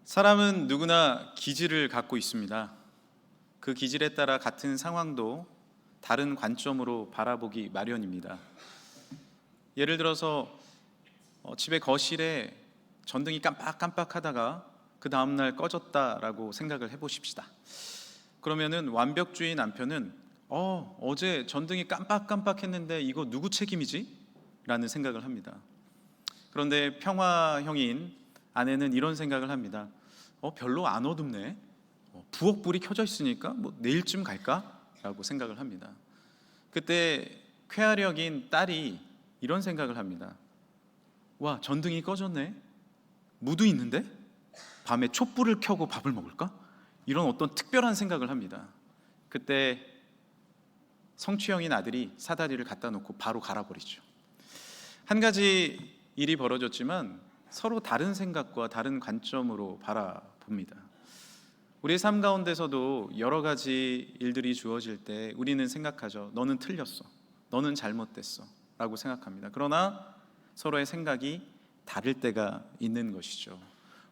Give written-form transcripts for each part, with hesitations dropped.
사람은 누구나 기질을 갖고 있습니다. 그 기질에 따라 같은 상황도 다른 관점으로 바라보기 마련입니다. 예를 들어서 집의 거실에 전등이 깜빡깜빡하다가 그 다음날 꺼졌다라고 생각을 해보십시다. 그러면은 완벽주의 남편은 어제 전등이 깜빡깜빡했는데 이거 누구 책임이지? 라는 생각을 합니다. 그런데 평화형인 아내는 이런 생각을 합니다. 별로 안 어둡네. 부엌불이 켜져 있으니까 뭐 내일쯤 갈까? 라고 생각을 합니다. 그때 쾌활형인 딸이 이런 생각을 합니다. 와, 전등이 꺼졌네. 무도 있는데? 밤에 촛불을 켜고 밥을 먹을까? 이런 어떤 특별한 생각을 합니다. 그때 성취형인 아들이 사다리를 갖다 놓고 바로 갈아버리죠. 한 가지 일이 벌어졌지만 서로 다른 생각과 다른 관점으로 바라봅니다. 우리의 삶 가운데서도 여러 가지 일들이 주어질 때 우리는 생각하죠. 너는 틀렸어. 너는 잘못됐어. 라고 생각합니다. 그러나 서로의 생각이 다를 때가 있는 것이죠.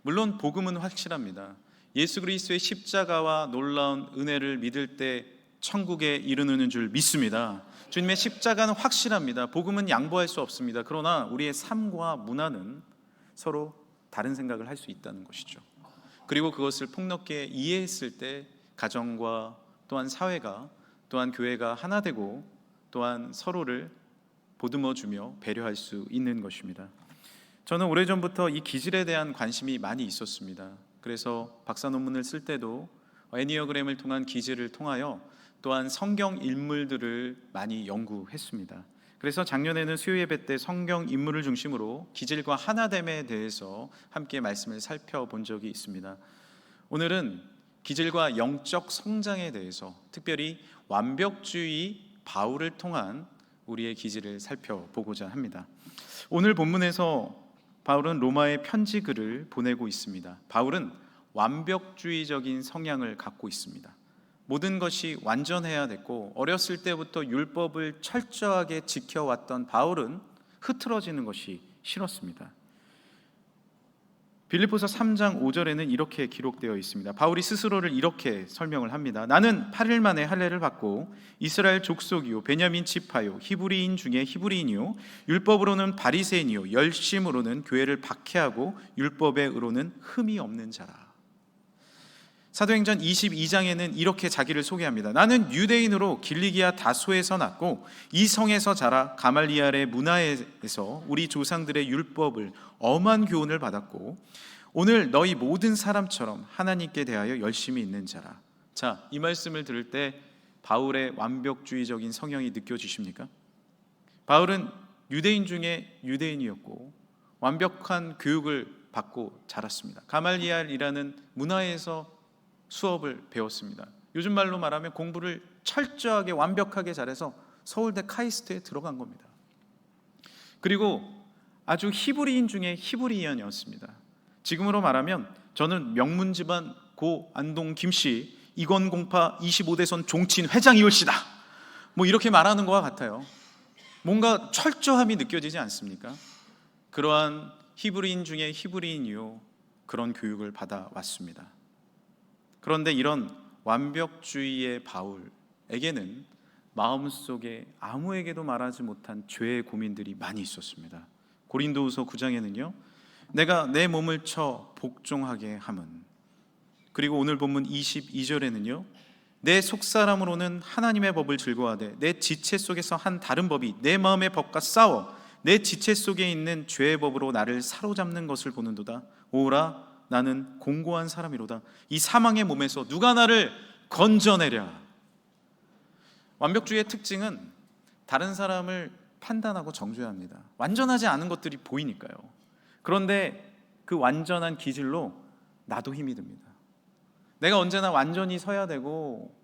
물론 복음은 확실합니다. 예수 그리스도의 십자가와 놀라운 은혜를 믿을 때 천국에 이르는 줄 믿습니다. 주님의 십자가는 확실합니다. 복음은 양보할 수 없습니다. 그러나 우리의 삶과 문화는 서로 다른 생각을 할 수 있다는 것이죠. 그리고 그것을 폭넓게 이해했을 때 가정과 또한 사회가 또한 교회가 하나 되고 또한 서로를 보듬어주며 배려할 수 있는 것입니다. 저는 오래전부터 이 기질에 대한 관심이 많이 있었습니다. 그래서 박사 논문을 쓸 때도 애니어그램을 통한 기질을 통하여 또한 성경 인물들을 많이 연구했습니다. 그래서 작년에는 수요 예배 때 성경 인물을 중심으로 기질과 하나됨에 대해서 함께 말씀을 살펴본 적이 있습니다. 오늘은 기질과 영적 성장에 대해서 특별히 완벽주의 바울을 통한 우리의 기질을 살펴보고자 합니다. 오늘 본문에서 바울은 로마에 편지 글을 보내고 있습니다. 바울은 완벽주의적인 성향을 갖고 있습니다. 모든 것이 완전해야 됐고 어렸을 때부터 율법을 철저하게 지켜왔던 바울은 흐트러지는 것이 싫었습니다. 빌립보서 3장 5절에는 이렇게 기록되어 있습니다. 바울이 스스로를 이렇게 설명을 합니다. 나는 8일 만에 할례를 받고 이스라엘 족속이요 베냐민 지파요 히브리인 중에 히브리인이요 율법으로는 바리새인이요 열심으로는 교회를 박해하고 율법의 의로는 흠이 없는 자라. 사도행전 22장에는 이렇게 자기를 소개합니다. 나는 유대인으로 길리기아 다소에서 났고 이 성에서 자라 가말리알의 문화에서 우리 조상들의 율법을 엄한 교훈을 받았고 오늘 너희 모든 사람처럼 하나님께 대하여 열심히 있는 자라. 자, 이 말씀을 들을 때 바울의 완벽주의적인 성향이 느껴지십니까? 바울은 유대인 중에 유대인이었고 완벽한 교육을 받고 자랐습니다. 가말리알이라는 문화에서 수업을 배웠습니다. 요즘 말로 말하면 공부를 철저하게 완벽하게 잘해서 서울대 카이스트에 들어간 겁니다. 그리고 아주 히브리인 중에 히브리인이었습니다. 지금으로 말하면 저는 명문집안 고 안동 김씨 이건공파 25대선 종친 회장이올시다 뭐 이렇게 말하는 것과 같아요. 뭔가 철저함이 느껴지지 않습니까? 그러한 히브리인 중에 히브리인이요 그런 교육을 받아왔습니다. 그런데 이런 완벽주의의 바울에게는 마음속에 아무에게도 말하지 못한 죄의 고민들이 많이 있었습니다. 고린도후서 9장에는요 내가 내 몸을 쳐 복종하게 함은, 그리고 오늘 본문 22절에는요 내 속사람으로는 하나님의 법을 즐거워하되 내 지체 속에서 한 다른 법이 내 마음의 법과 싸워 내 지체 속에 있는 죄의 법으로 나를 사로잡는 것을 보는도다. 오라 나는 공고한 사람이로다. 이 사망의 몸에서 누가 나를 건져내랴. 완벽주의의 특징은 다른 사람을 판단하고 정죄합니다. 완전하지 않은 것들이 보이니까요. 그런데 그 완전한 기질로 나도 힘이 듭니다. 내가 언제나 완전히 서야 되고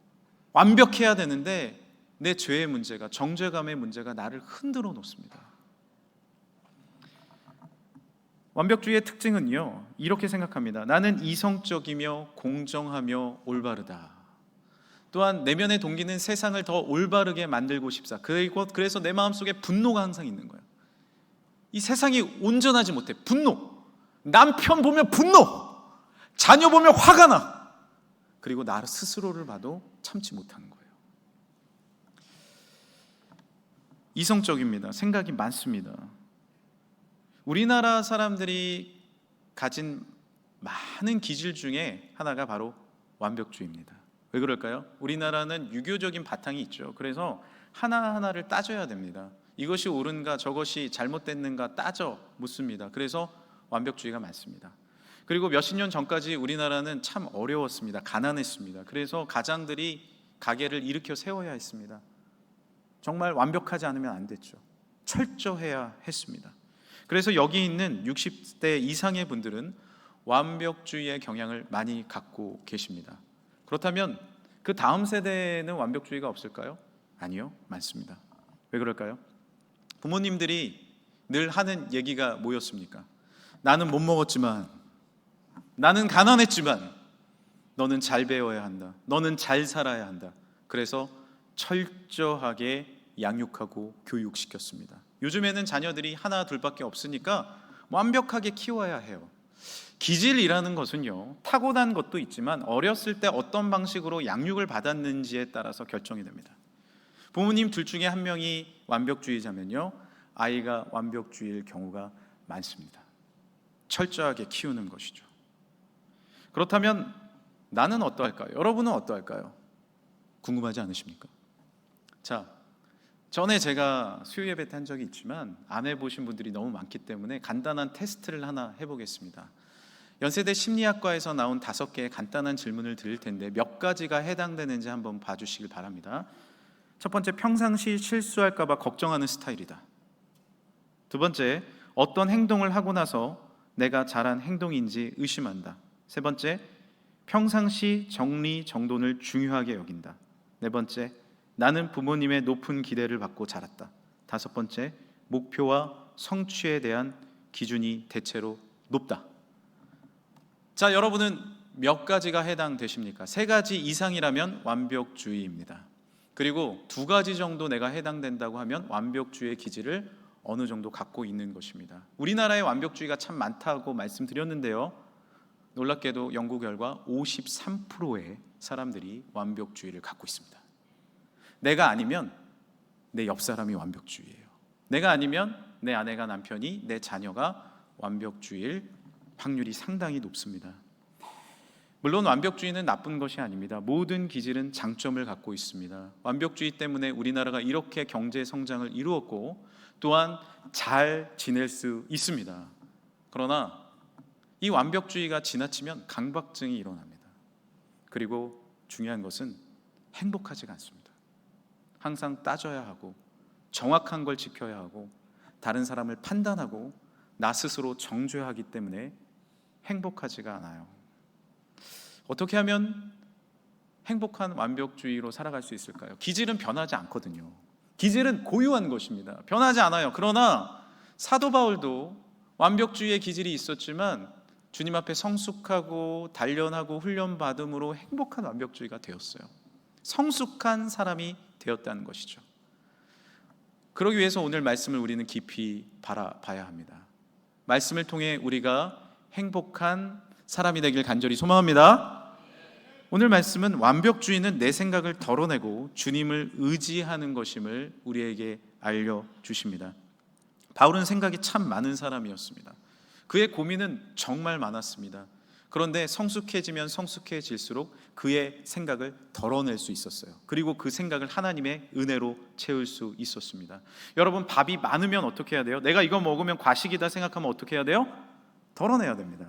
완벽해야 되는데 내 죄의 문제가, 정죄감의 문제가 나를 흔들어 놓습니다. 완벽주의의 특징은요 이렇게 생각합니다. 나는 이성적이며 공정하며 올바르다. 또한 내면의 동기는 세상을 더 올바르게 만들고 싶사. 그래서 내 마음속에 분노가 항상 있는 거예요. 이 세상이 온전하지 못해. 분노. 남편 보면 분노. 자녀 보면 화가 나. 그리고 나 스스로를 봐도 참지 못하는 거예요. 이성적입니다. 생각이 많습니다. 우리나라 사람들이 가진 많은 기질 중에 하나가 바로 완벽주의입니다. 왜 그럴까요? 우리나라는 유교적인 바탕이 있죠. 그래서 하나하나를 따져야 됩니다. 이것이 옳은가 저것이 잘못됐는가 따져 묻습니다. 그래서 완벽주의가 많습니다. 그리고 몇십 년 전까지 우리나라는 참 어려웠습니다. 가난했습니다. 그래서 가장들이 가게를 일으켜 세워야 했습니다. 정말 완벽하지 않으면 안 됐죠. 철저해야 했습니다. 그래서 여기 있는 60대 이상의 분들은 완벽주의의 경향을 많이 갖고 계십니다. 그렇다면 그 다음 세대에는 완벽주의가 없을까요? 아니요, 많습니다. 왜 그럴까요? 부모님들이 늘 하는 얘기가 뭐였습니까? 나는 못 먹었지만, 나는 가난했지만 너는 잘 배워야 한다. 너는 잘 살아야 한다. 그래서 철저하게 양육하고 교육시켰습니다. 요즘에는 자녀들이 하나 둘밖에 없으니까 완벽하게 키워야 해요. 기질이라는 것은요, 타고난 것도 있지만 어렸을 때 어떤 방식으로 양육을 받았는지에 따라서 결정이 됩니다. 부모님 둘 중에 한 명이 완벽주의자면요, 아이가 완벽주의일 경우가 많습니다. 철저하게 키우는 것이죠. 그렇다면 나는 어떠할까요? 여러분은 어떠할까요? 궁금하지 않으십니까? 자, 전에 제가 수요 예배 때 한 적이 있지만 안 해보신 분들이 너무 많기 때문에 간단한 테스트를 하나 해보겠습니다. 연세대 심리학과에서 나온 5개의 간단한 질문을 드릴 텐데 몇 가지가 해당되는지 한번 봐주시길 바랍니다. 첫 번째, 평상시 실수할까 봐 걱정하는 스타일이다. 두 번째, 어떤 행동을 하고 나서 내가 잘한 행동인지 의심한다. 세 번째, 평상시 정리정돈을 중요하게 여긴다. 네 번째, 나는 부모님의 높은 기대를 받고 자랐다. 다섯 번째, 목표와 성취에 대한 기준이 대체로 높다. 자, 여러분은 몇 가지가 해당되십니까? 3가지 이상이라면 완벽주의입니다. 그리고 2가지 정도 내가 해당된다고 하면 완벽주의의 기질을 어느 정도 갖고 있는 것입니다. 우리나라에 완벽주의가 참 많다고 말씀드렸는데요, 놀랍게도 연구 결과 53%의 사람들이 완벽주의를 갖고 있습니다. 내가 아니면 내 옆 사람이 완벽주의예요. 내가 아니면 내 아내가, 남편이, 내 자녀가 완벽주의일 확률이 상당히 높습니다. 물론 완벽주의는 나쁜 것이 아닙니다. 모든 기질은 장점을 갖고 있습니다. 완벽주의 때문에 우리나라가 이렇게 경제 성장을 이루었고 또한 잘 지낼 수 있습니다. 그러나 이 완벽주의가 지나치면 강박증이 일어납니다. 그리고 중요한 것은 행복하지가 않습니다. 항상 따져야 하고 정확한 걸 지켜야 하고 다른 사람을 판단하고 나 스스로 정죄해야 하기 때문에 행복하지가 않아요. 어떻게 하면 행복한 완벽주의로 살아갈 수 있을까요? 기질은 변하지 않거든요. 기질은 고유한 것입니다. 변하지 않아요. 그러나 사도 바울도 완벽주의의 기질이 있었지만 주님 앞에 성숙하고 단련하고 훈련받음으로 행복한 완벽주의가 되었어요. 성숙한 사람이 되었다는 것이죠. 그러기 위해서 오늘 말씀을 우리는 깊이 바라봐야 합니다. 말씀을 통해 우리가 행복한 사람이 되길 간절히 소망합니다. 오늘 말씀은 완벽주의는 내 생각을 덜어내고 주님을 의지하는 것임을 우리에게 알려주십니다. 바울은 생각이 참 많은 사람이었습니다. 그의 고민은 정말 많았습니다. 그런데 성숙해지면 성숙해질수록 그의 생각을 덜어낼 수 있었어요. 그리고 그 생각을 하나님의 은혜로 채울 수 있었습니다. 여러분, 밥이 많으면 어떻게 해야 돼요? 내가 이거 먹으면 과식이다 생각하면 어떻게 해야 돼요? 덜어내야 됩니다.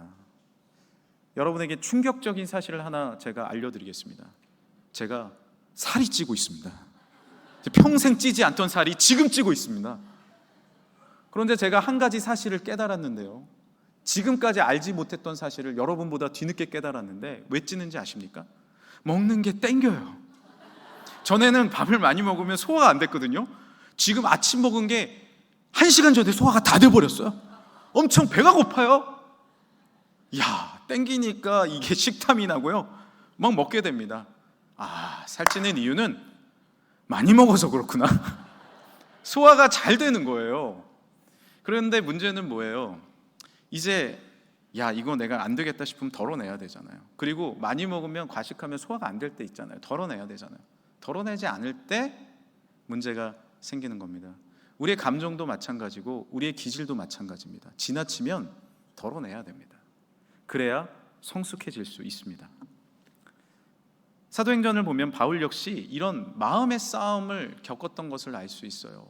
여러분에게 충격적인 사실을 하나 제가 알려드리겠습니다. 제가 살이 찌고 있습니다. 평생 찌지 않던 살이 지금 찌고 있습니다. 그런데 제가 한 가지 사실을 깨달았는데요, 지금까지 알지 못했던 사실을 여러분보다 뒤늦게 깨달았는데 왜 찌는지 아십니까? 먹는 게 땡겨요. 전에는 밥을 많이 먹으면 소화가 안 됐거든요. 지금 아침 먹은 게 1시간 전에 소화가 다 돼버렸어요. 엄청 배가 고파요. 이야, 땡기니까 이게 식탐이 나고요, 막 먹게 됩니다. 살찌는 이유는 많이 먹어서 그렇구나. 소화가 잘 되는 거예요. 그런데 문제는 뭐예요? 이제 야, 이거 내가 안 되겠다 싶으면 덜어내야 되잖아요. 그리고 많이 먹으면 과식하면 소화가 안 될 때 있잖아요. 덜어내야 되잖아요. 덜어내지 않을 때 문제가 생기는 겁니다. 우리의 감정도 마찬가지고 우리의 기질도 마찬가지입니다. 지나치면 덜어내야 됩니다. 그래야 성숙해질 수 있습니다. 사도행전을 보면 바울 역시 이런 마음의 싸움을 겪었던 것을 알 수 있어요.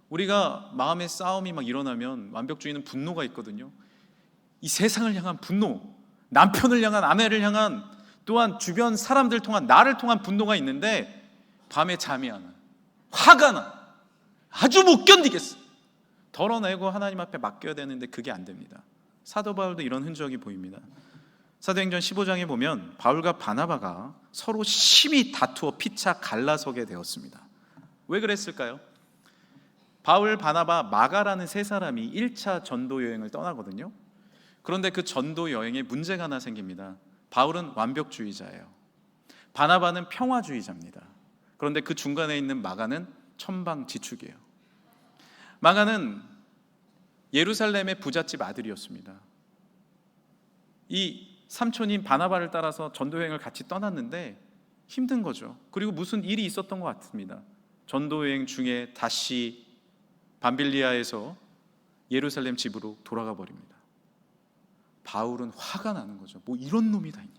우리가 마음의 싸움이 막 일어나면 완벽주의는 분노가 있거든요. 이 세상을 향한 분노, 남편을 향한, 아내를 향한, 또한 주변 사람들 통한, 나를 통한 분노가 있는데 밤에 잠이 안 와요. 화가 나. 아주 못 견디겠어. 덜어내고 하나님 앞에 맡겨야 되는데 그게 안 됩니다. 사도 바울도 이런 흔적이 보입니다. 사도행전 15장에 보면 바울과 바나바가 서로 심히 다투어 피차 갈라서게 되었습니다. 왜 그랬을까요? 바울, 바나바, 마가라는 세 사람이 1차 전도 여행을 떠나거든요. 그런데 그 전도 여행에 문제가 하나 생깁니다. 바울은 완벽주의자예요. 바나바는 평화주의자입니다. 그런데 그 중간에 있는 마가는 천방지축이에요. 마가는 예루살렘의 부잣집 아들이었습니다. 이 삼촌인 바나바를 따라서 전도여행을 같이 떠났는데 힘든 거죠. 그리고 무슨 일이 있었던 것 같습니다. 전도여행 중에 다시 밤빌리아에서 예루살렘 집으로 돌아가 버립니다. 바울은 화가 나는 거죠. 뭐 이런 놈이 다 있냐.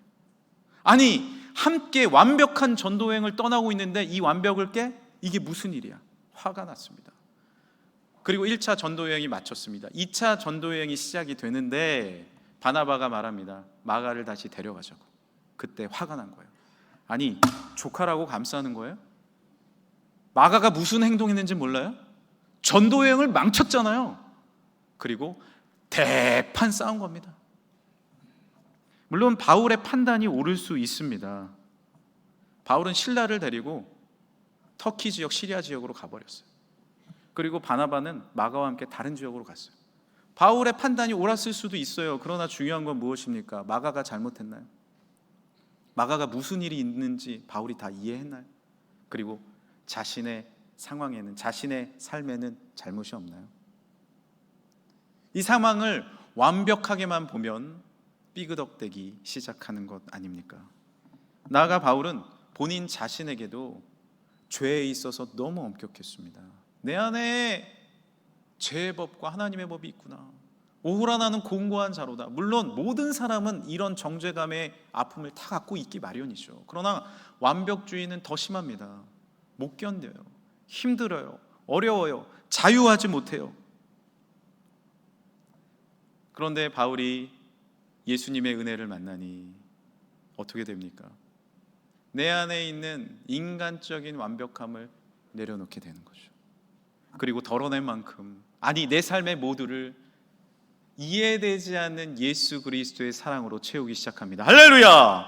아니, 함께 완벽한 전도여행을 떠나고 있는데 이 완벽을 깨? 이게 무슨 일이야? 화가 났습니다. 그리고 1차 전도여행이 마쳤습니다. 2차 전도여행이 시작이 되는데 바나바가 말합니다. 마가를 다시 데려가자고. 그때 화가 난 거예요. 아니, 조카라고 감싸는 거예요? 마가가 무슨 행동했는지 몰라요? 전도여행을 망쳤잖아요. 그리고 대판 싸운 겁니다. 물론 바울의 판단이 옳을 수 있습니다. 바울은 실라를 데리고 터키 지역, 시리아 지역으로 가버렸어요. 그리고 바나바는 마가와 함께 다른 지역으로 갔어요. 바울의 판단이 옳았을 수도 있어요. 그러나 중요한 건 무엇입니까? 마가가 잘못했나요? 마가가 무슨 일이 있는지 바울이 다 이해했나요? 그리고 자신의 상황에는, 자신의 삶에는 잘못이 없나요? 이 상황을 완벽하게만 보면 삐그덕대기 시작하는 것 아닙니까? 나아가 바울은 본인 자신에게도 죄에 있어서 너무 엄격했습니다. 내 안에 죄의 법과 하나님의 법이 있구나. 오호라 나는 공고한 자로다. 물론 모든 사람은 이런 정죄감의 아픔을 다 갖고 있기 마련이죠. 그러나 완벽주의는 더 심합니다. 못 견뎌요. 힘들어요. 어려워요. 자유하지 못해요. 그런데 바울이 예수님의 은혜를 만나니 어떻게 됩니까? 내 안에 있는 인간적인 완벽함을 내려놓게 되는 거죠. 그리고 덜어낸 만큼, 아니 내 삶의 모두를 이해되지 않는 예수 그리스도의 사랑으로 채우기 시작합니다. 할렐루야!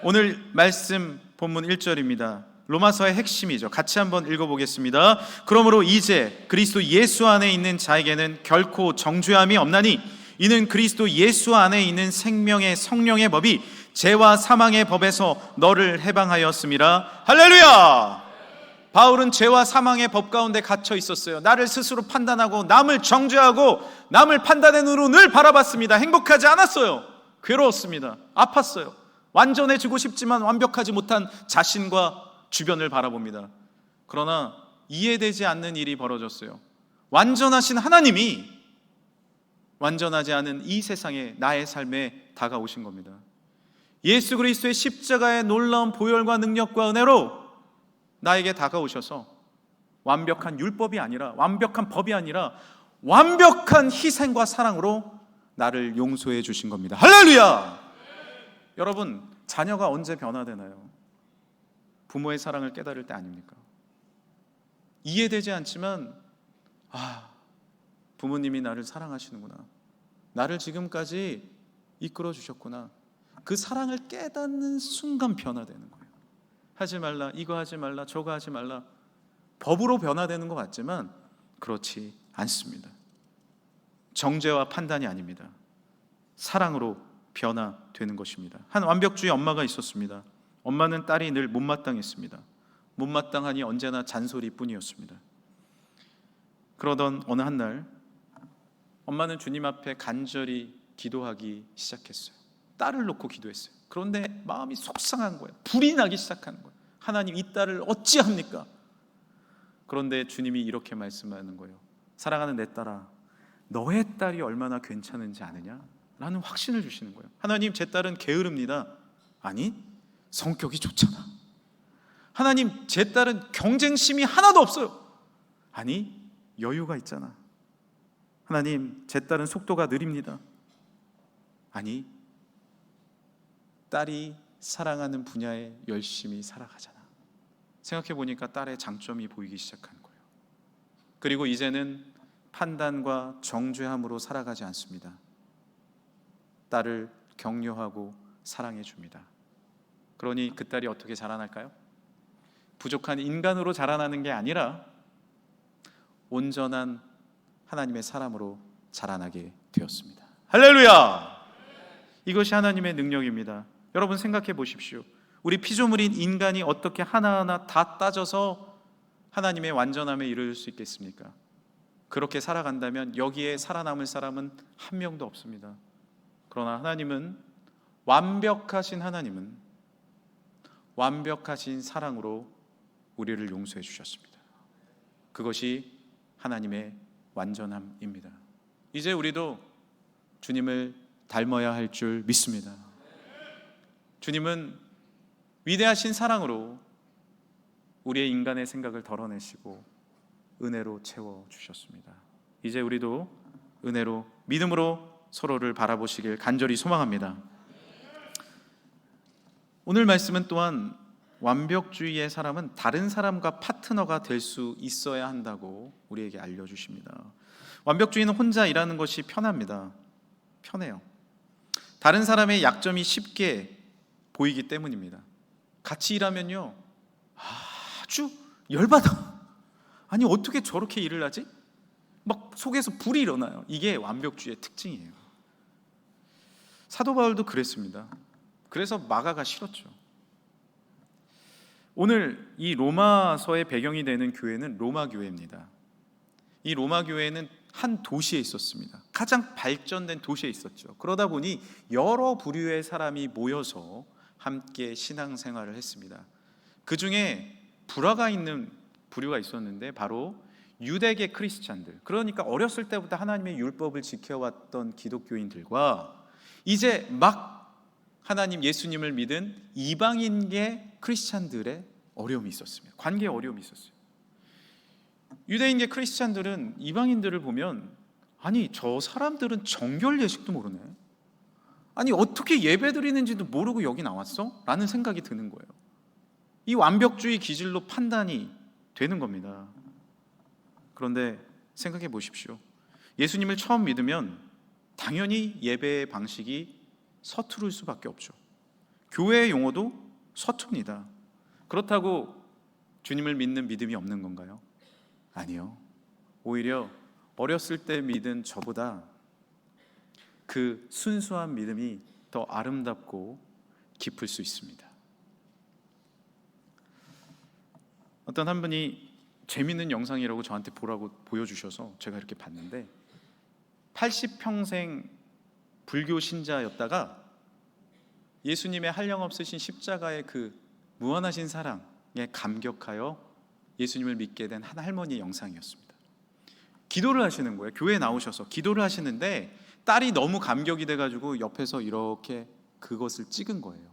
오늘 말씀 본문 1절입니다. 로마서의 핵심이죠. 같이 한번 읽어보겠습니다. 그러므로 이제 그리스도 예수 안에 있는 자에게는 결코 정죄함이 없나니 이는 그리스도 예수 안에 있는 생명의 성령의 법이 죄와 사망의 법에서 너를 해방하였음이라. 할렐루야! 바울은 죄와 사망의 법 가운데 갇혀 있었어요. 나를 스스로 판단하고 남을 정죄하고 남을 판단의 눈으로 늘 바라봤습니다. 행복하지 않았어요. 괴로웠습니다. 아팠어요. 완전해지고 싶지만 완벽하지 못한 자신과 주변을 바라봅니다. 그러나 이해되지 않는 일이 벌어졌어요. 완전하신 하나님이 완전하지 않은 이 세상에 나의 삶에 다가오신 겁니다. 예수 그리스도의 십자가의 놀라운 보혈과 능력과 은혜로 나에게 다가오셔서 완벽한 율법이 아니라, 완벽한 법이 아니라 완벽한 희생과 사랑으로 나를 용서해 주신 겁니다. 할렐루야! 여러분, 자녀가 언제 변화되나요? 부모의 사랑을 깨달을 때 아닙니까? 이해되지 않지만 부모님이 나를 사랑하시는구나, 나를 지금까지 이끌어 주셨구나, 그 사랑을 깨닫는 순간 변화되는 거예요. 하지 말라, 이거 하지 말라, 저거 하지 말라, 법으로 변화되는 것 같지만 그렇지 않습니다. 정죄와 판단이 아닙니다. 사랑으로 변화되는 것입니다. 한 완벽주의 엄마가 있었습니다. 엄마는 딸이 늘 못마땅했습니다. 못마땅하니 언제나 잔소리뿐이었습니다. 그러던 어느 한 날 엄마는 주님 앞에 간절히 기도하기 시작했어요. 딸을 놓고 기도했어요. 그런데 마음이 속상한 거예요. 불이 나기 시작하는 거예요. 하나님, 이 딸을 어찌합니까? 그런데 주님이 이렇게 말씀하는 거예요. 사랑하는 내 딸아, 너의 딸이 얼마나 괜찮은지 아느냐? 라는 확신을 주시는 거예요. 하나님, 제 딸은 게으릅니다. 아니, 성격이 좋잖아. 하나님, 제 딸은 경쟁심이 하나도 없어요. 아니, 여유가 있잖아. 하나님, 제 딸은 속도가 느립니다. 아니, 딸이 사랑하는 분야에 열심히 살아가잖아. 생각해 보니까 딸의 장점이 보이기 시작한 거예요. 그리고 이제는 판단과 정죄함으로 살아가지 않습니다. 딸을 격려하고 사랑해 줍니다. 그러니 그 딸이 어떻게 자라날까요? 부족한 인간으로 자라나는 게 아니라 온전한 하나님의 사람으로 자라나게 되었습니다. 할렐루야! 이것이 하나님의 능력입니다. 여러분 생각해 보십시오. 우리 피조물인 인간이 어떻게 하나하나 다 따져서 하나님의 완전함에 이를 수 있겠습니까? 그렇게 살아간다면 여기에 살아남을 사람은 한 명도 없습니다. 그러나 하나님은 완벽하신 사랑으로 우리를 용서해 주셨습니다. 그것이 하나님의 완전함입니다. 이제 우리도 주님을 닮아야 할 줄 믿습니다. 주님은 위대하신 사랑으로 우리의 인간의 생각을 덜어내시고 은혜로 채워주셨습니다. 이제 우리도 은혜로, 믿음으로 서로를 바라보시길 간절히 소망합니다. 오늘 말씀은 또한 완벽주의의 사람은 다른 사람과 파트너가 될 수 있어야 한다고 우리에게 알려주십니다. 완벽주의는 혼자 일하는 것이 편합니다. 편해요. 다른 사람의 약점이 쉽게 보이기 때문입니다. 같이 일하면요, 아주 열받아. 아니, 어떻게 저렇게 일을 하지? 막 속에서 불이 일어나요. 이게 완벽주의의 특징이에요. 사도 바울도 그랬습니다. 그래서 마가가 싫었죠. 오늘 이 로마서의 배경이 되는 교회는 로마 교회입니다. 이 로마 교회는 한 도시에 있었습니다. 가장 발전된 도시에 있었죠. 그러다 보니 여러 부류의 사람이 모여서 함께 신앙생활을 했습니다. 그 중에 불화가 있는 부류가 있었는데 바로 유대계 크리스찬들, 그러니까 어렸을 때부터 하나님의 율법을 지켜왔던 기독교인들과 이제 막 하나님 예수님을 믿은 이방인계 크리스찬들의 어려움이 있었습니다. 관계에 어려움이 있었어요. 유대인계 크리스찬들은 이방인들을 보면, 아니, 저 사람들은 정결 예식도 모르네. 아니, 어떻게 예배 드리는지도 모르고 여기 나왔어? 라는 생각이 드는 거예요. 이 완벽주의 기질로 판단이 되는 겁니다. 그런데 생각해 보십시오. 예수님을 처음 믿으면 당연히 예배의 방식이 서투를 수밖에 없죠. 교회의 용어도 서툽니다. 그렇다고 주님을 믿는 믿음이 없는 건가요? 아니요. 오히려 어렸을 때 믿은 저보다 그 순수한 믿음이 더 아름답고 깊을 수 있습니다. 어떤 한 분이 재밌는 영상이라고 저한테 보라고 보여주셔서 제가 이렇게 봤는데, 80평생 불교 신자였다가 예수님의 한량없으신 십자가의 그 무한하신 사랑에 감격하여 예수님을 믿게 된 한 할머니의 영상이었습니다. 기도를 하시는 거예요. 교회에 나오셔서 기도를 하시는데 딸이 너무 감격이 돼가지고 옆에서 이렇게 그것을 찍은 거예요.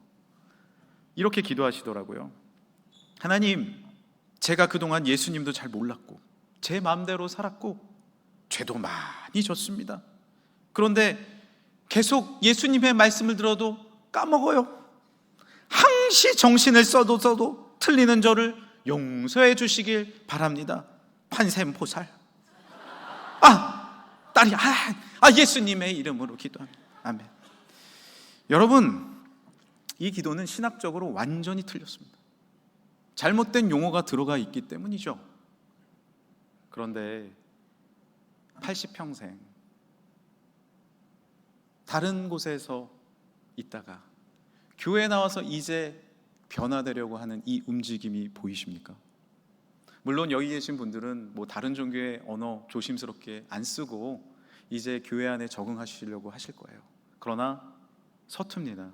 이렇게 기도하시더라고요. 하나님, 제가 그동안 예수님도 잘 몰랐고 제 마음대로 살았고 죄도 많이 졌습니다. 그런데 계속 예수님의 말씀을 들어도 까먹어요. 항시 정신을 써도 틀리는 저를 용서해 주시길 바랍니다. 판샘포살. 딸이 예수님의 이름으로 기도합니다. 아멘. 여러분, 이 기도는 신학적으로 완전히 틀렸습니다. 잘못된 용어가 들어가 있기 때문이죠. 그런데 80평생 다른 곳에서 있다가 교회에 나와서 이제 변화되려고 하는 이 움직임이 보이십니까? 물론 여기 계신 분들은 뭐 다른 종교의 언어 조심스럽게 안 쓰고 이제 교회 안에 적응하시려고 하실 거예요. 그러나 서툽니다.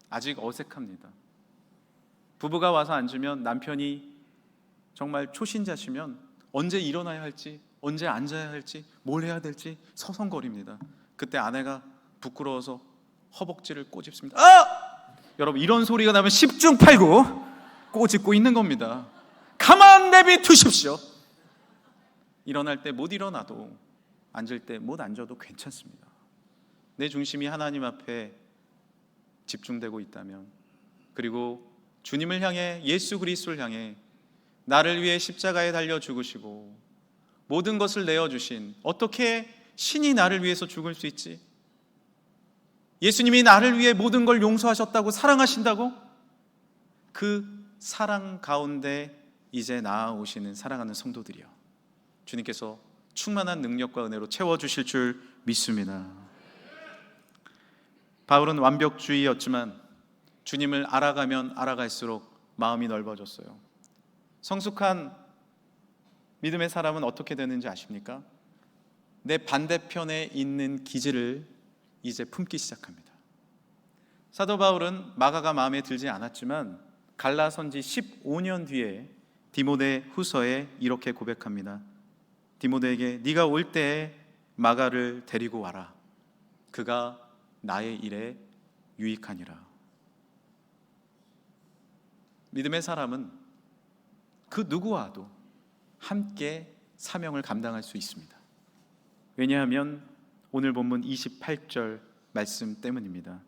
아직 어색합니다. 부부가 와서 앉으면 남편이 정말 초신자시면 언제 일어나야 할지, 언제 앉아야 할지, 뭘 해야 될지 서성거립니다. 그때 아내가 부끄러워서 허벅지를 꼬집습니다. 여러분, 이런 소리가 나면 10중 8구 꼬집고 있는 겁니다. 가만 내비 두십시오. 일어날 때 못 일어나도, 앉을 때 못 앉아도 괜찮습니다. 내 중심이 하나님 앞에 집중되고 있다면, 그리고 주님을 향해, 예수 그리스도를 향해 나를 위해 십자가에 달려 죽으시고 모든 것을 내어주신, 어떻게 신이 나를 위해서 죽을 수 있지? 예수님이 나를 위해 모든 걸 용서하셨다고, 사랑하신다고? 그 사랑 가운데 이제 나아오시는 사랑하는 성도들이요, 주님께서 충만한 능력과 은혜로 채워주실 줄 믿습니다. 바울은 완벽주의였지만 주님을 알아가면 알아갈수록 마음이 넓어졌어요. 성숙한 믿음의 사람은 어떻게 되는지 아십니까? 내 반대편에 있는 기질을 이제 품기 시작합니다. 사도 바울은 마가가 마음에 들지 않았지만 갈라선지 15년 뒤에 디모데 후서에 이렇게 고백합니다. 디모데에게 네가 올 때에 마가를 데리고 와라. 그가 나의 일에 유익하니라. 믿음의 사람은 그 누구와도 함께 사명을 감당할 수 있습니다. 왜냐하면 오늘 본문 28절 말씀 때문입니다.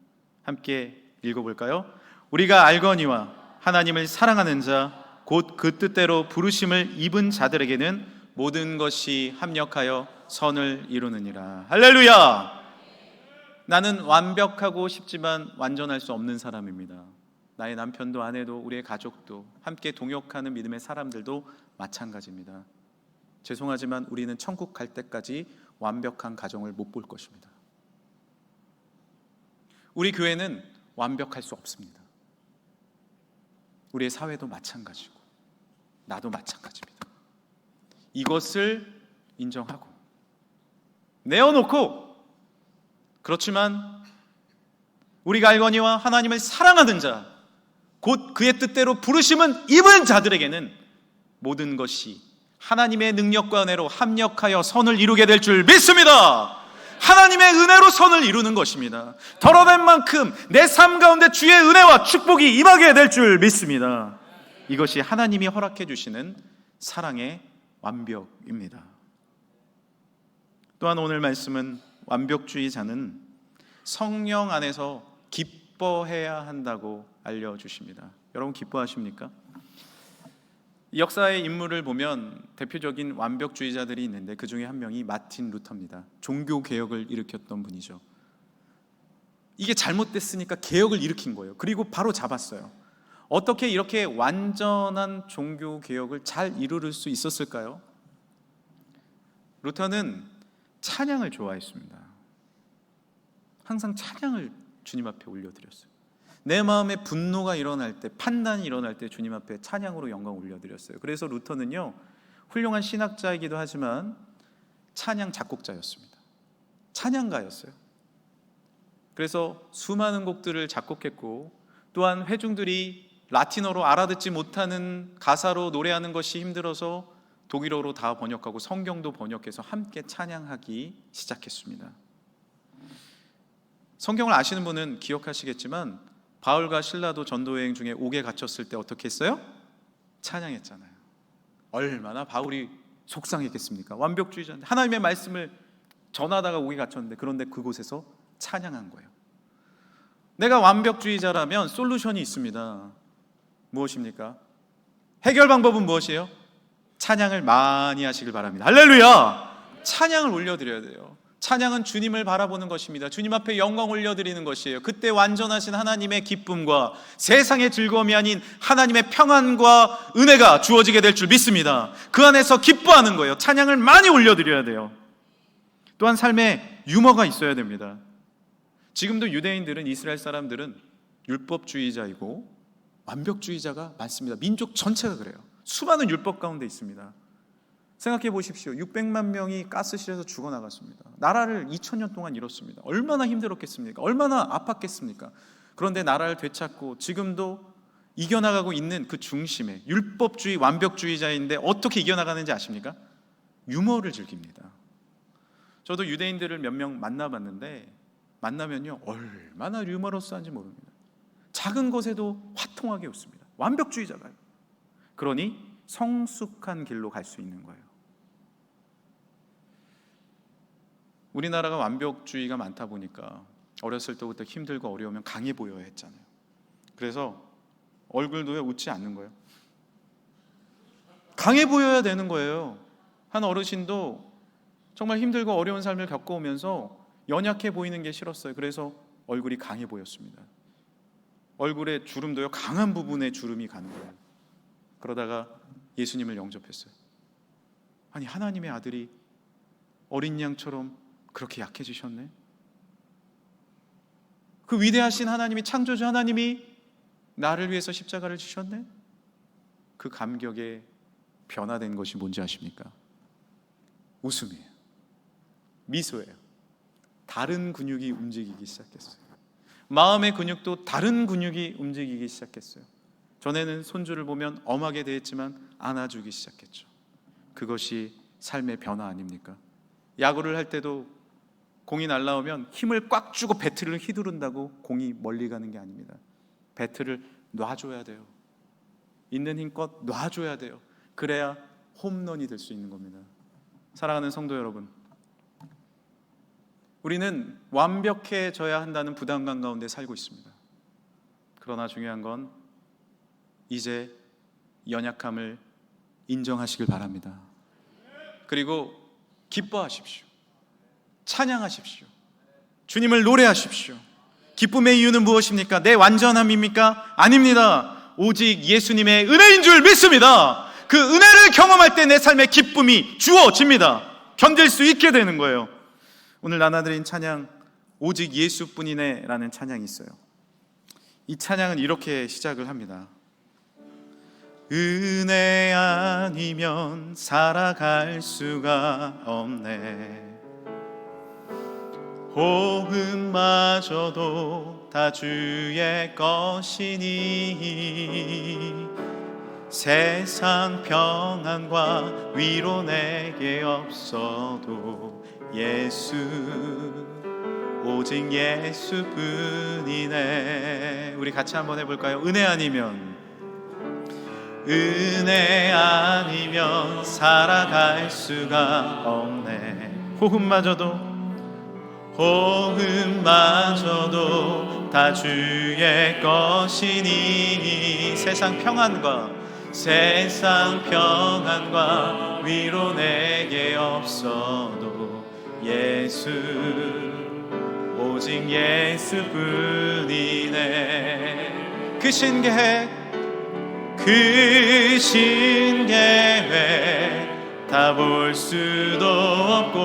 함께 읽어볼까요? 우리가 알거니와 하나님을 사랑하는 자 곧 그 뜻대로 부르심을 입은 자들에게는 모든 것이 합력하여 선을 이루느니라. 할렐루야! 나는 완벽하고 싶지만 완전할 수 없는 사람입니다. 나의 남편도 아내도 우리의 가족도 함께 동역하는 믿음의 사람들도 마찬가지입니다. 죄송하지만 우리는 천국 갈 때까지 완벽한 가정을 못 볼 것입니다. 우리 교회는 완벽할 수 없습니다. 우리의 사회도 마찬가지고 나도 마찬가지입니다. 이것을 인정하고 내어놓고, 그렇지만 우리가 알거니와 하나님을 사랑하는 자 곧 그의 뜻대로 부르심은 입은 자들에게는 모든 것이 하나님의 능력과 은혜로 합력하여 선을 이루게 될 줄 믿습니다. 하나님의 은혜로 선을 이루는 것입니다. 덜어낸 만큼 내 삶 가운데 주의 은혜와 축복이 임하게 될 줄 믿습니다. 이것이 하나님이 허락해 주시는 사랑의 완벽입니다. 또한 오늘 말씀은 완벽주의자는 성령 안에서 기뻐해야 한다고 알려주십니다. 여러분, 기뻐하십니까? 역사의 인물을 보면 대표적인 완벽주의자들이 있는데 그 중에 한 명이 마틴 루터입니다. 종교개혁을 일으켰던 분이죠. 이게 잘못됐으니까 개혁을 일으킨 거예요. 그리고 바로 잡았어요. 어떻게 이렇게 완전한 종교개혁을 잘 이룰 수 있었을까요? 루터는 찬양을 좋아했습니다. 항상 찬양을 주님 앞에 올려드렸어요. 내 마음에 분노가 일어날 때, 판단이 일어날 때 주님 앞에 찬양으로 영광 올려드렸어요. 그래서 루터는요, 훌륭한 신학자이기도 하지만 찬양 작곡자였습니다. 찬양가였어요. 그래서 수많은 곡들을 작곡했고, 또한 회중들이 라틴어로 알아듣지 못하는 가사로 노래하는 것이 힘들어서 독일어로 다 번역하고 성경도 번역해서 함께 찬양하기 시작했습니다. 성경을 아시는 분은 기억하시겠지만 바울과 실라도 전도여행 중에 옥에 갇혔을 때 어떻게 했어요? 찬양했잖아요. 얼마나 바울이 속상했겠습니까? 완벽주의자인데 하나님의 말씀을 전하다가 옥에 갇혔는데, 그런데 그곳에서 찬양한 거예요. 내가 완벽주의자라면 솔루션이 있습니다. 무엇입니까? 해결 방법은 무엇이에요? 찬양을 많이 하시길 바랍니다. 할렐루야! 찬양을 올려드려야 돼요. 찬양은 주님을 바라보는 것입니다. 주님 앞에 영광 올려드리는 것이에요. 그때 완전하신 하나님의 기쁨과 세상의 즐거움이 아닌 하나님의 평안과 은혜가 주어지게 될 줄 믿습니다. 그 안에서 기뻐하는 거예요. 찬양을 많이 올려드려야 돼요. 또한 삶에 유머가 있어야 됩니다. 지금도 유대인들은, 이스라엘 사람들은 율법주의자이고 완벽주의자가 많습니다. 민족 전체가 그래요. 수많은 율법 가운데 있습니다. 생각해 보십시오. 600만 명이 가스실에서 죽어나갔습니다. 나라를 2000년 동안 잃었습니다. 얼마나 힘들었겠습니까? 얼마나 아팠겠습니까? 그런데 나라를 되찾고 지금도 이겨나가고 있는 그 중심에, 율법주의 완벽주의자인데 어떻게 이겨나가는지 아십니까? 유머를 즐깁니다. 저도 유대인들을 몇 명 만나봤는데 만나면요 얼마나 유머러스한지 모릅니다. 작은 것에도 화통하게 웃습니다. 완벽주의자가요. 그러니 성숙한 길로 갈 수 있는 거예요. 우리나라가 완벽주의가 많다 보니까 어렸을 때부터 힘들고 어려우면 강해 보여야 했잖아요. 그래서 얼굴도 왜 웃지 않는 거예요? 강해 보여야 되는 거예요. 한 어르신도 정말 힘들고 어려운 삶을 겪어오면서 연약해 보이는 게 싫었어요. 그래서 얼굴이 강해 보였습니다. 얼굴에 주름도요 강한 부분에 주름이 가는 거예요. 그러다가 예수님을 영접했어요. 아니 하나님의 아들이 어린 양처럼 그렇게 약해지셨네. 그 위대하신 하나님이, 창조주 하나님이 나를 위해서 십자가를 지셨네. 그 감격에 변화된 것이 뭔지 아십니까? 웃음이에요. 미소예요. 다른 근육이 움직이기 시작했어요. 마음의 근육도 다른 근육이 움직이기 시작했어요. 전에는 손주를 보면 엄하게 대했지만 안아주기 시작했죠. 그것이 삶의 변화 아닙니까? 야구를 할 때도 공이 날아오면 힘을 꽉 주고 배트를 휘두른다고 공이 멀리 가는 게 아닙니다. 배트를 놔줘야 돼요. 있는 힘껏 놔줘야 돼요. 그래야 홈런이 될 수 있는 겁니다. 사랑하는 성도 여러분, 우리는 완벽해져야 한다는 부담감 가운데 살고 있습니다. 그러나 중요한 건 이제 연약함을 인정하시길 바랍니다. 그리고 기뻐하십시오. 찬양하십시오. 주님을 노래하십시오. 기쁨의 이유는 무엇입니까? 내 완전함입니까? 아닙니다. 오직 예수님의 은혜인 줄 믿습니다. 그 은혜를 경험할 때 내 삶의 기쁨이 주어집니다. 견딜 수 있게 되는 거예요. 오늘 나눠드린 찬양 오직 예수뿐이네 라는 찬양이 있어요. 이 찬양은 이렇게 시작을 합니다. 은혜 아니면 살아갈 수가 없네. 호흡마저도 다 주의 것이니 세상 평안과 위로 내게 없어도 예수 오직 예수뿐이네. 우리 같이 한번 해볼까요? 은혜 아니면 살아갈 수가 없네. 호흡마저도 다 주의 것이니 세상 평안과 위로 내게 없어도 예수 오직 예수뿐이네. 그 신계획 다 볼 수도 없고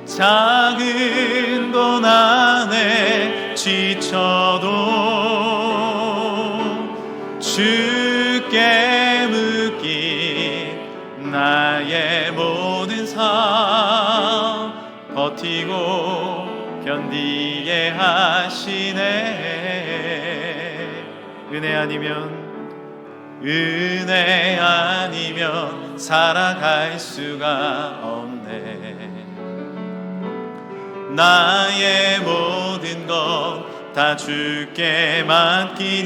작은 돈 안에 지쳐도 주께 묶인 나의 모든 삶 버티고 견디게 하시네. 은혜 아니면 살아갈 수가 없네. 나의 모든 것 다 주께 맡기니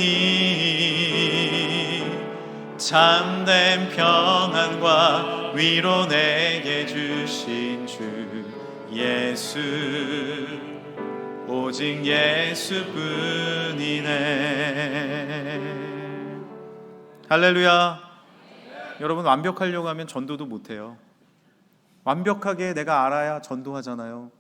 참된 평안과 위로 내게 주신 주 예수 오직 예수뿐이네. 할렐루야. 여러분, 완벽하려고 하면 전도도 못해요. 완벽하게 내가 알아야 전도하잖아요.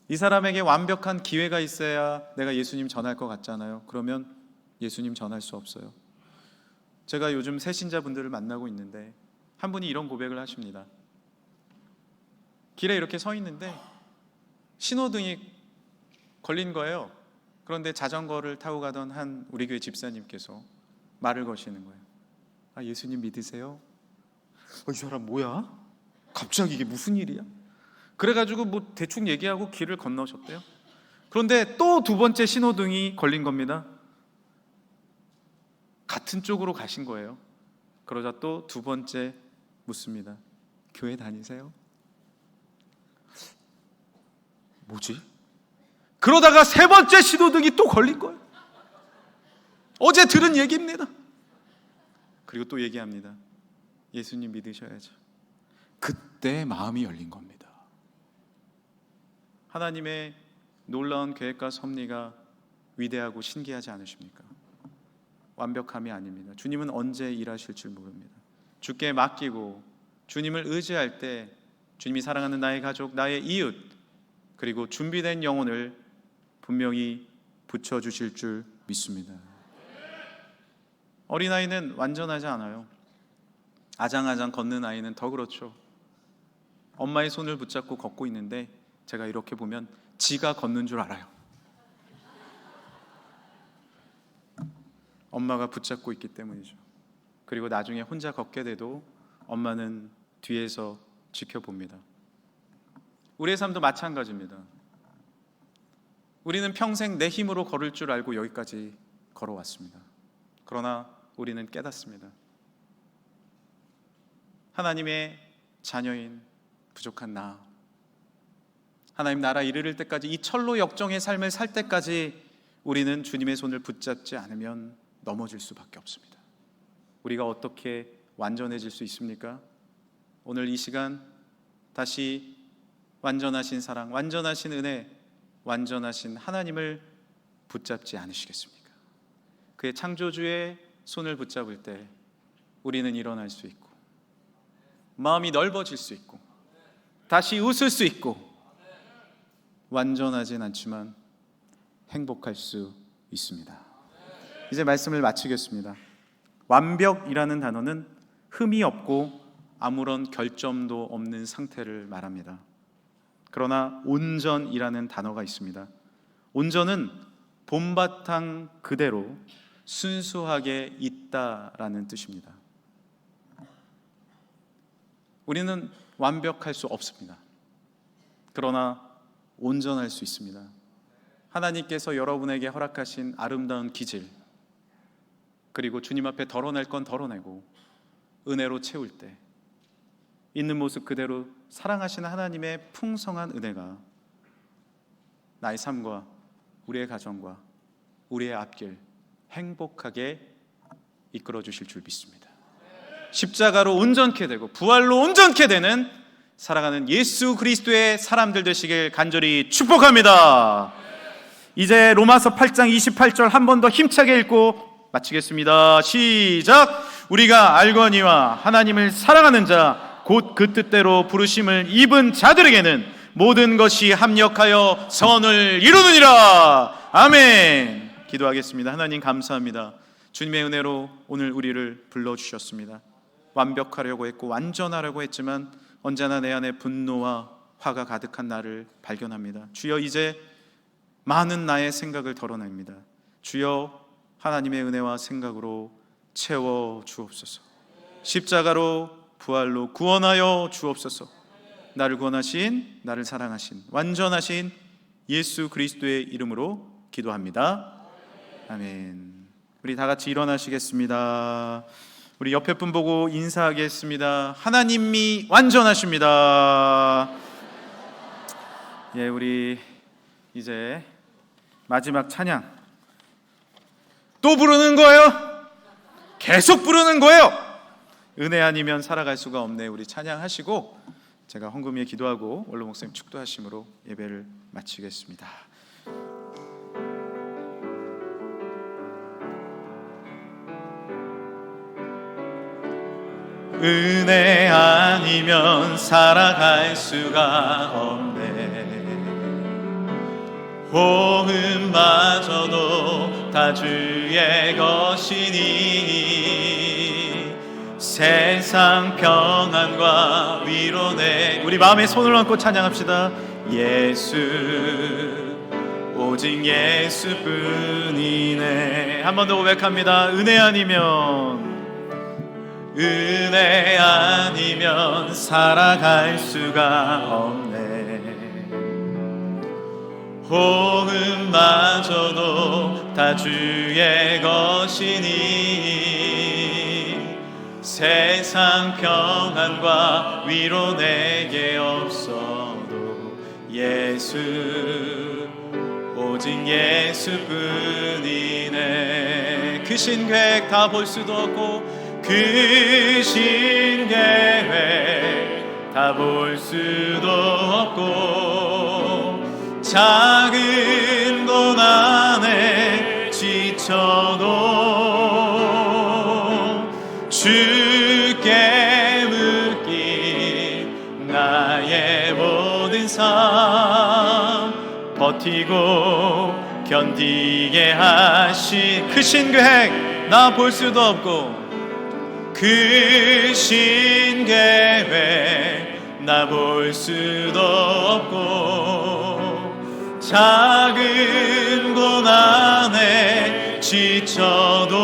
이 사람에게 완벽한 기회가 있어야 내가 예수님 전할 것 같잖아요. 그러면 예수님 전할 수 없어요. 제가 요즘 새신자분들을 만나고 있는데 한 분이 이런 고백을 하십니다. 길에 이렇게 서 있는데 신호등이 걸린 거예요. 그런데 자전거를 타고 가던 한 우리 교회 집사님께서 말을 거시는 거예요. 아, 예수님 믿으세요? 이 사람 뭐야? 갑자기 이게 무슨 일이야? 그래가지고 뭐 대충 얘기하고 길을 건너셨대요. 그런데 또 두 번째 신호등이 걸린 겁니다. 같은 쪽으로 가신 거예요. 그러자 또 두 번째 묻습니다. 교회 다니세요? 뭐지? 그러다가 세 번째 신호등이 또 걸린 거예요. 어제 들은 얘기입니다. 그리고 또 얘기합니다. 예수님 믿으셔야죠. 그때 마음이 열린 겁니다. 하나님의 놀라운 계획과 섭리가 위대하고 신기하지 않으십니까? 완벽함이 아닙니다. 주님은 언제 일하실 줄 모릅니다. 주께 맡기고 주님을 의지할 때 주님이 사랑하는 나의 가족, 나의 이웃, 그리고 준비된 영혼을 분명히 붙여주실 줄 믿습니다. 어린아이는 완전하지 않아요. 아장아장 걷는 아이는 더 그렇죠. 엄마의 손을 붙잡고 걷고 있는데 제가 이렇게 보면 지가 걷는 줄 알아요. 엄마가 붙잡고 있기 때문이죠. 그리고 나중에 혼자 걷게 돼도 엄마는 뒤에서 지켜봅니다. 우리의 삶도 마찬가지입니다. 우리는 평생 내 힘으로 걸을 줄 알고 여기까지 걸어왔습니다. 그러나 우리는 깨닫습니다. 하나님의 자녀인 부족한 나, 하나님 나라 이르를 때까지, 이 철로 역정의 삶을 살 때까지 우리는 주님의 손을 붙잡지 않으면 넘어질 수밖에 없습니다. 우리가 어떻게 완전해질 수 있습니까? 오늘 이 시간 다시 완전하신 사랑, 완전하신 은혜, 완전하신 하나님을 붙잡지 않으시겠습니까? 그의 창조주의 손을 붙잡을 때 우리는 일어날 수 있고, 마음이 넓어질 수 있고, 다시 웃을 수 있고, 완전하진 않지만 행복할 수 있습니다. 이제 말씀을 마치겠습니다. 완벽이라는 단어는 흠이 없고 아무런 결점도 없는 상태를 말합니다. 그러나 온전이라는 단어가 있습니다. 온전은 본바탕 그대로 순수하게 있다라는 뜻입니다. 우리는 완벽할 수 없습니다. 그러나 온전할 수 있습니다. 하나님께서 여러분에게 허락하신 아름다운 기질, 그리고 주님 앞에 덜어낼 건 덜어내고 은혜로 채울 때 있는 모습 그대로 사랑하시는 하나님의 풍성한 은혜가 나의 삶과 우리의 가정과 우리의 앞길 행복하게 이끌어 주실 줄 믿습니다. 십자가로 온전케 되고 부활로 온전케 되는 살아가는 예수 그리스도의 사람들 되시길 간절히 축복합니다. 이제 로마서 8장 28절 한 번 더 힘차게 읽고 마치겠습니다. 시작. 우리가 알거니와 하나님을 사랑하는 자 곧 그 뜻대로 부르심을 입은 자들에게는 모든 것이 합력하여 선을 이루느니라. 아멘. 기도하겠습니다. 하나님 감사합니다. 주님의 은혜로 오늘 우리를 불러주셨습니다. 완벽하려고 했고 완전하려고 했지만 언제나 내 안에 분노와 화가 가득한 나를 발견합니다. 주여, 이제 많은 나의 생각을 덜어냅니다. 주여, 하나님의 은혜와 생각으로 채워 주옵소서. 십자가로 부활로 구원하여 주옵소서. 나를 구원하신, 나를 사랑하신, 완전하신 예수 그리스도의 이름으로 기도합니다. 아멘. 우리 다 같이 일어나시겠습니다. 우리 옆에 분 보고 인사하겠습니다. 하나님이 완전하십니다. 예, 우리 이제 마지막 찬양 또 부르는 거예요. 계속 부르는 거예요. 은혜 아니면 살아갈 수가 없네. 우리 찬양하시고 제가 헌금위에 기도하고 원로 목사님 축도하심으로 예배를 마치겠습니다. 은혜 아니면 살아갈 수가 없네. 호흡마저도 다 주의 것이니 세상 평안과 위로네. 우리 마음에 손을 얹고 찬양합시다. 예수, 오직 예수뿐이네. 한 번 더 고백합니다. 은혜 아니면, 은혜 아니면 살아갈 수가 없네. 호흡마저도 다 주의 것이니 세상 평안과 위로 내게 없어도 예수, 오직 예수뿐이네. 그 신계획 다 볼 수도 없고 그 신계획 다 볼 수도 없고 작은 고난에 지쳐도 주께 묶인 나의 모든 삶 버티고 견디게 하신 그 신계획 나 볼 수도 없고 그 신계획 나 볼 수도 없고 작은 고난에 지쳐도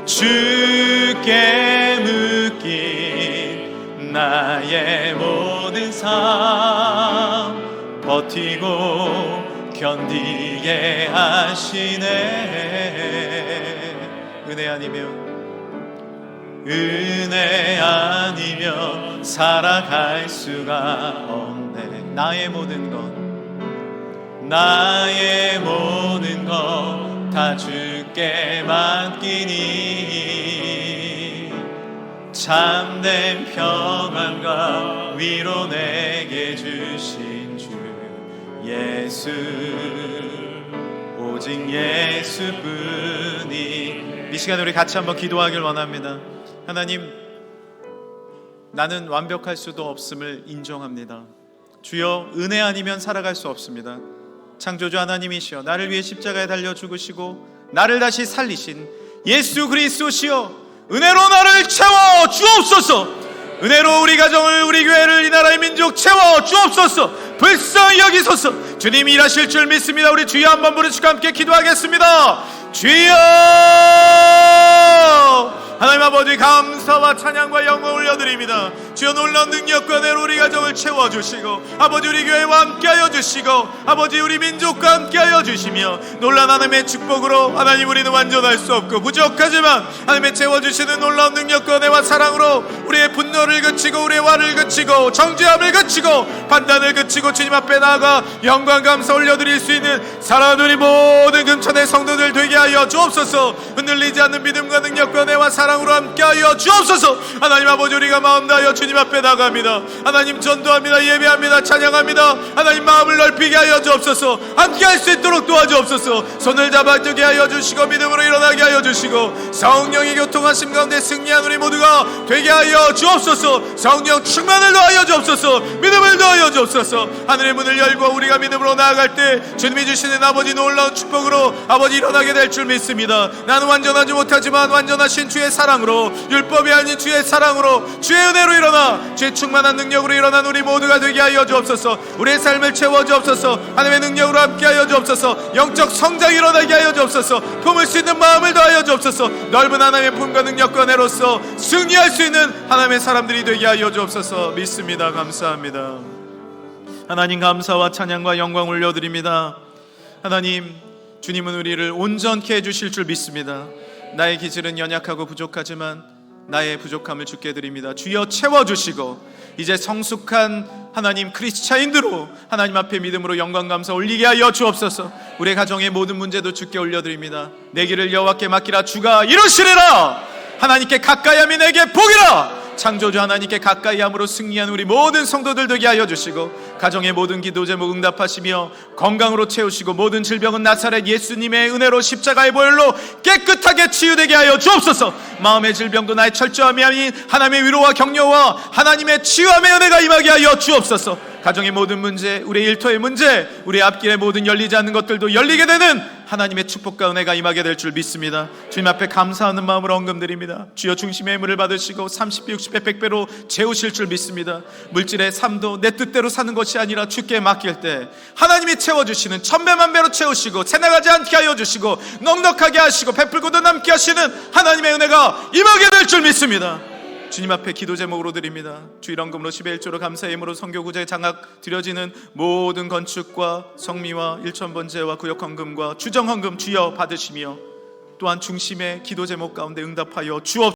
주께 묶인 나의 모든 삶 버티고 견디게 하시네. 은혜 아니면 살아갈 수가 없네. 나의 모든 것 다 주께 맡기니 참된 평안과 위로 내게 주신 주 예수, 오직 예수뿐이. 이 시간에 우리 같이 한번 기도하길 원합니다. 하나님, 나는 완벽할 수도 없음을 인정합니다. 주여, 은혜 아니면 살아갈 수 없습니다. 창조주 하나님이시여, 나를 위해 십자가에 달려 죽으시고 나를 다시 살리신 예수 그리스도시여, 은혜로 나를 채워 주옵소서. 은혜로 우리 가정을, 우리 교회를, 이 나라의 민족 채워 주옵소서. 불쌍히 여기소서. 주님이 일하실 줄 믿습니다. 우리 주여 한번 부르시고 함께 기도하겠습니다. 주여, 하나님 아버지, 감사와 찬양과 영광을 올려드립니다. 주여, 놀라운 능력과 은혜로 우리 가정을 채워주시고, 아버지 우리 교회와 함께하여 주시고, 아버지 우리 민족과 함께하여 주시며, 놀라운 하나님의 축복으로 하나님 우리는 완전할 수 없고 부족하지만 하나님의 채워주시는 놀라운 능력과 은혜와 사랑으로 우리의 분노를 그치고 우리의 화를 그치고 정죄함을 그치고 판단을 그치고 주님 앞에 나아가 영광 감사 올려드릴 수 있는 사랑하는 우리 모든 금천의 성도들 되게 하여 주옵소서. 흔들리지 않는 믿음과 능력과 은혜와 사랑으로 함께하여 주옵소서. 하나님 아버지, 우리가 마음 다하여 주님 앞에 나갑니다. 하나님 전도합니다. 예배합니다. 찬양합니다. 하나님 마음을 넓히게 하여 주옵소서. 함께할 수 있도록 도와주옵소서. 손을 잡아주게 하여 주시고 믿음으로 일어나게 하여 주시고 성령의 교통하심 가운데 승리한 우리 모두가 되게 하여 주옵소서. 성령 충만을 더하여 주옵소서. 믿음을 더하여 주옵소서. 하늘의 문을 열고 우리가 믿음으로 나아갈 때 주님이 주시는 아버지 놀라운 축복으로 아버지 일어나게 될 줄 믿습니다. 나는 완전하지 못하지만 완전하신 주의 사랑으로, 율법이 아닌 주의 사랑으로, 주의 은혜로 일어나 주의 충만한 능력으로 일어난 우리 모두가 되게 하여 주옵소서. 우리의 삶을 채워 주옵소서. 하나님의 능력으로 함께 하여 주옵소서. 영적 성장이 일어나게 하여 주옵소서. 품을 수 있는 마음을 더하여 주옵소서. 넓은 하나님의 품과 능력과 은혜로서 승리할 수 있는 하나님의 사람들이 되게 하여 주옵소서. 믿습니다. 감사합니다. 하나님, 감사와 찬양과 영광 올려드립니다. 하나님, 주님은 우리를 온전케 해주실 줄 믿습니다. 나의 기질은 연약하고 부족하지만 나의 부족함을 주께 드립니다. 주여 채워주시고 이제 성숙한 하나님 크리스찬인들로 하나님 앞에 믿음으로 영광 감사 올리게 하여 주옵소서. 우리의 가정의 모든 문제도 주께 올려드립니다. 내 길을 여호와께 맡기라. 주가 이루시리라. 하나님께 가까이 함이 내게 복이라. 창조주 하나님께 가까이 함으로 승리한 우리 모든 성도들 되게 하여 주시고 가정의 모든 기도 제목 응답하시며 건강으로 채우시고 모든 질병은 나사렛 예수님의 은혜로 십자가의 보혈로 깨끗하게 치유되게 하여 주옵소서. 마음의 질병도 나의 철저함이 아닌 하나님의 위로와 격려와 하나님의 치유함의 은혜가 임하게 하여 주옵소서. 가정의 모든 문제, 우리의 일터의 문제, 우리의 앞길의 모든 열리지 않는 것들도 열리게 되는 하나님의 축복과 은혜가 임하게 될 줄 믿습니다. 주님 앞에 감사하는 마음으로 헌금드립니다. 주여 중심의 의무를 받으시고 30배, 60배, 100배로 채우실 줄 믿습니다. 물질의 삶도 내 뜻대로 사는 것이 아니라 주께 맡길 때 하나님이 채워주시는 1000배만배로 채우시고 채나가지 않게 하여 주시고 넉넉하게 하시고 베풀고도 남게 하시는 하나님의 은혜가 임하게 될 줄 믿습니다. 주님 앞에 기도 제목으로 드립니다. 주일헌금으로 10의 1조로 감사의 힘으로 선교구제 장악 드려지는 모든 건축과 성미와 일천번제와 구역헌금과 주정헌금 주여 받으시며 또한 중심의 기도 제목 가운데 응답하여 주옵소서.